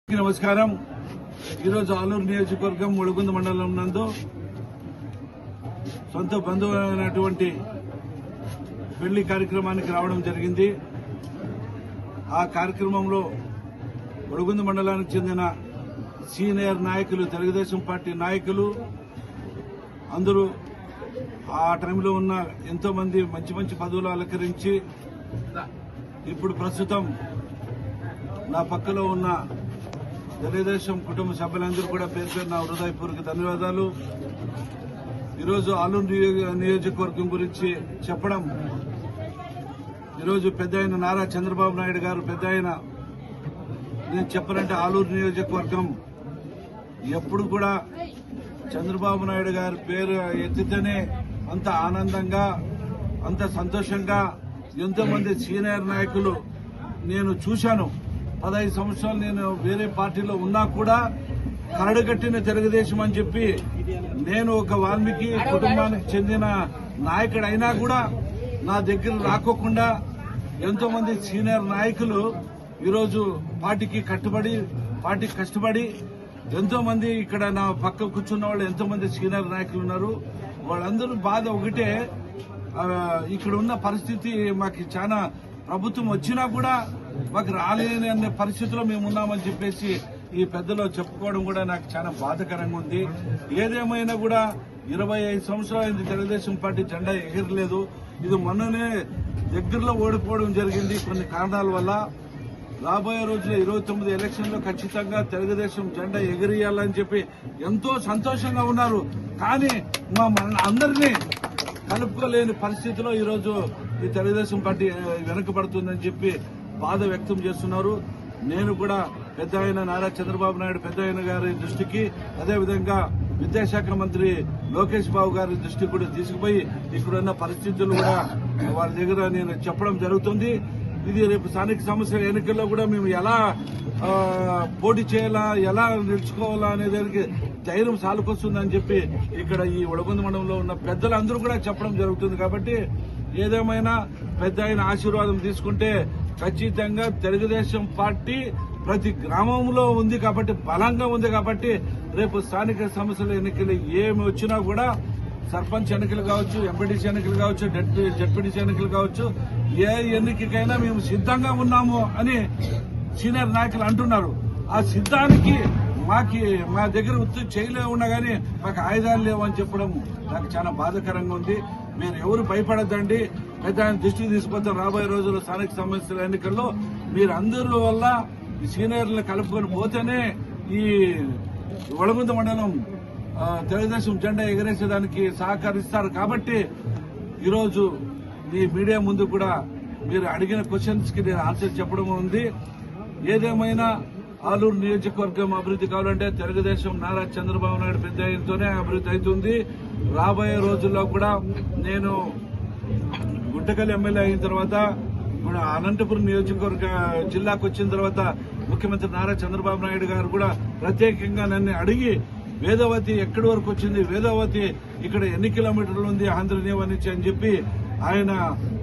నమస్కారం. ఈరోజు ఆలూరు నియోజకవర్గం ఒళగుంద మండలం నందు సొంత బంధువైనటువంటి పెళ్లి కార్యక్రమానికి రావడం జరిగింది. ఆ కార్యక్రమంలో ఒళగుంద మండలానికి చెందిన సీనియర్ నాయకులు, తెలుగుదేశం పార్టీ నాయకులు అందరూ ఆ టైంలో ఉన్న ఎంతో మంది మంచి మంచి పదవులు అలంకరించి, ఇప్పుడు ప్రస్తుతం నా పక్కలో ఉన్న తెలుగుదేశం కుటుంబ సభ్యులందరూ కూడా పేరు పేరు నా హృదయపూర్వక ధన్యవాదాలు. ఈరోజు ఆలూరు నియోజకవర్గం గురించి చెప్పడం, ఈరోజు పెద్ద ఆయన నారా చంద్రబాబు నాయుడు గారు పెద్ద ఆయన నేను చెప్పాలంటే ఆలూరు నియోజకవర్గం ఎప్పుడు కూడా చంద్రబాబు నాయుడు గారి పేరు ఎత్తితేనే అంత ఆనందంగా, అంత సంతోషంగా ఎంతో మంది సీనియర్ నాయకులు నేను చూశాను. 15 సంవత్సరాలు నేను వేరే పార్టీలో ఉన్నా కూడా కరడుగట్టిన తెలుగుదేశం అని చెప్పి, నేను ఒక వాల్మీకి కుటుంబానికి చెందిన నాయకుడు అయినా కూడా నా దగ్గర రాకోకుండా ఎంతో మంది సీనియర్ నాయకులు ఈరోజు పార్టీకి కష్టపడి ఎంతో మంది ఇక్కడ నా పక్క కూర్చున్న వాళ్ళు ఎంతో మంది సీనియర్ నాయకులు ఉన్నారు. వాళ్ళందరూ బాధ ఒకటే, ఇక్కడ ఉన్న పరిస్థితి మాకు చాలా ప్రభుత్వం వచ్చినా కూడా మాకు రాలేని అనే పరిస్థితిలో మేము ఉన్నామని చెప్పేసి ఈ పెద్దలో చెప్పుకోవడం కూడా నాకు చాలా బాధాకరంగా ఉంది. ఏదేమైనా కూడా 25 సంవత్సరాలు తెలుగుదేశం పార్టీ జెండా ఎగరలేదు. ఇది మొన్ననే దగ్గరలో ఓడిపోవడం జరిగింది కొన్ని కారణాల వల్ల. రాబోయే రోజుల్లో 29 ఎలక్షన్లో ఖచ్చితంగా తెలుగుదేశం జెండా ఎగిరేయాలని చెప్పి ఎంతో సంతోషంగా ఉన్నారు. కానీ మా అందరినీ కలుపుకోలేని పరిస్థితిలో ఈరోజు ఈ తెలుగుదేశం పార్టీ వెనకబడుతుందని చెప్పి బాధ వ్యక్తం చేస్తున్నారు. నేను కూడా పెద్ద ఆయన నారా చంద్రబాబు నాయుడు పెద్ద ఆయన గారి దృష్టికి, అదేవిధంగా విద్యాశాఖ మంత్రి లోకేష్ బాబు గారి దృష్టికి కూడా తీసుకుపోయి ఇక్కడున్న పరిస్థితులు కూడా వాళ్ళ దగ్గర నేను చెప్పడం జరుగుతుంది. ఇది రేపు స్థానిక సంస్థల ఎన్నికల్లో కూడా మేము ఎలా పోటీ చేయాలా, ఎలా నిలుచుకోవాలా అనే దానికి ధైర్యం సాలుకొస్తుందని చెప్పి ఇక్కడ ఈ ఒళగుంద మండలంలో ఉన్న పెద్దలందరూ కూడా చెప్పడం జరుగుతుంది. కాబట్టి ఏదేమైనా పెద్ద ఆయన ఆశీర్వాదం తీసుకుంటే ఖచ్చితంగా తెలుగుదేశం పార్టీ ప్రతి గ్రామంలో ఉంది కాబట్టి, బలంగా ఉంది కాబట్టి రేపు స్థానిక సంస్థల ఎన్నికలు ఏమి వచ్చినా కూడా, సర్పంచ్ ఎన్నికలు కావచ్చు, ఎంపీటీసీ ఎన్నికలు కావచ్చు, జడ్పీటీసీ ఎన్నికలు కావచ్చు, ఏ ఎన్నికకైనా మేము సిద్ధంగా ఉన్నాము అని సీనియర్ నాయకులు అంటున్నారు. ఆ సిద్ధానికి మా దగ్గర ఉత్తు చేయలే ఉన్నా కానీ మాకు ఆయుధాలు లేవు అని చెప్పడం నాకు చాలా బాధాకరంగా ఉంది. మీరు ఎవరు భయపడద్దండి, పెద్ద ఆయన దృష్టికి తీసుకొస్తాం. రాబోయే రోజుల్లో స్థానిక సంస్థల ఎన్నికల్లో మీరు అందరూ వల్ల ఈ సీనియర్లను కలుపుకొని పోతేనే ఈ ఒళగుంద మండలం తెలుగుదేశం జెండా ఎగరేసేదానికి సహకరిస్తారు. కాబట్టి ఈరోజు మీ మీడియా ముందు కూడా మీరు అడిగిన క్వశ్చన్స్ కి నేను ఆన్సర్ చెప్పడం ఉంది. ఏదేమైనా ఆలూరు నియోజకవర్గం అభివృద్ధి కావాలంటే తెలుగుదేశం నారా చంద్రబాబు నాయుడు పెద్ద ఆయనతోనే అభివృద్ధి అవుతుంది. రాబోయే రోజుల్లో కూడా నేను గుంటకల్ ఎమ్మెల్యే అయిన తర్వాత, అనంతపురం నియోజకవర్గ జిల్లాకు వచ్చిన తర్వాత ముఖ్యమంత్రి నారా చంద్రబాబు నాయుడు గారు కూడా ప్రత్యేకంగా నన్ను అడిగి, వేదవతి ఎక్కడి వరకు వచ్చింది, వేదవతి ఇక్కడ ఎన్ని కిలోమీటర్లు ఉంది ఆంధ్రనీవ నుంచి అని చెప్పి ఆయన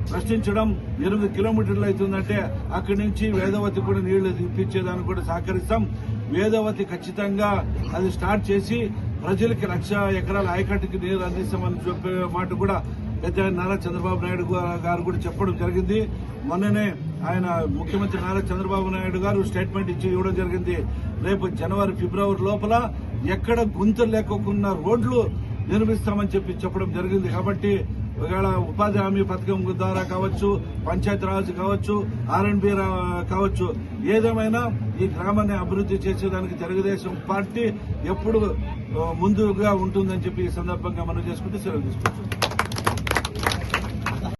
ప్రశ్నించడం. 8 కిలోమీటర్లు అవుతుందంటే అక్కడి నుంచి వేదవతి కూడా నీళ్లు ఇప్పించేదానికి కూడా సహకరిస్తాం. వేదవతి ఖచ్చితంగా అది స్టార్ట్ చేసి ప్రజలకి 1,00,000 ఎకరాల ఆయకట్టుకి నీరు అందిస్తామని చెప్పే మాట కూడా పెద్ద నారా చంద్రబాబు నాయుడు గారు కూడా చెప్పడం జరిగింది. మొన్ననే ఆయన ముఖ్యమంత్రి నారా చంద్రబాబు నాయుడు గారు స్టేట్మెంట్ ఇవ్వడం జరిగింది. రేపు జనవరి, ఫిబ్రవరి లోపల ఎక్కడ గుంతలు లేకుండా రోడ్లు నిర్మిస్తామని చెప్పడం జరిగింది. కాబట్టి ఒకవేళ ఉపాధి హామీ పథకం ద్వారా కావచ్చు, పంచాయతీరాజ్ కావచ్చు, R&B కావచ్చు, ఏదేమైనా ఈ గ్రామాన్ని అభివృద్ధి చేసేదానికి తెలుగుదేశం పార్టీ ఎప్పుడు ముందుగా ఉంటుందని చెప్పి ఈ సందర్భంగా మనం చేసుకుంటూ సెలవు తీసుకుంటాం.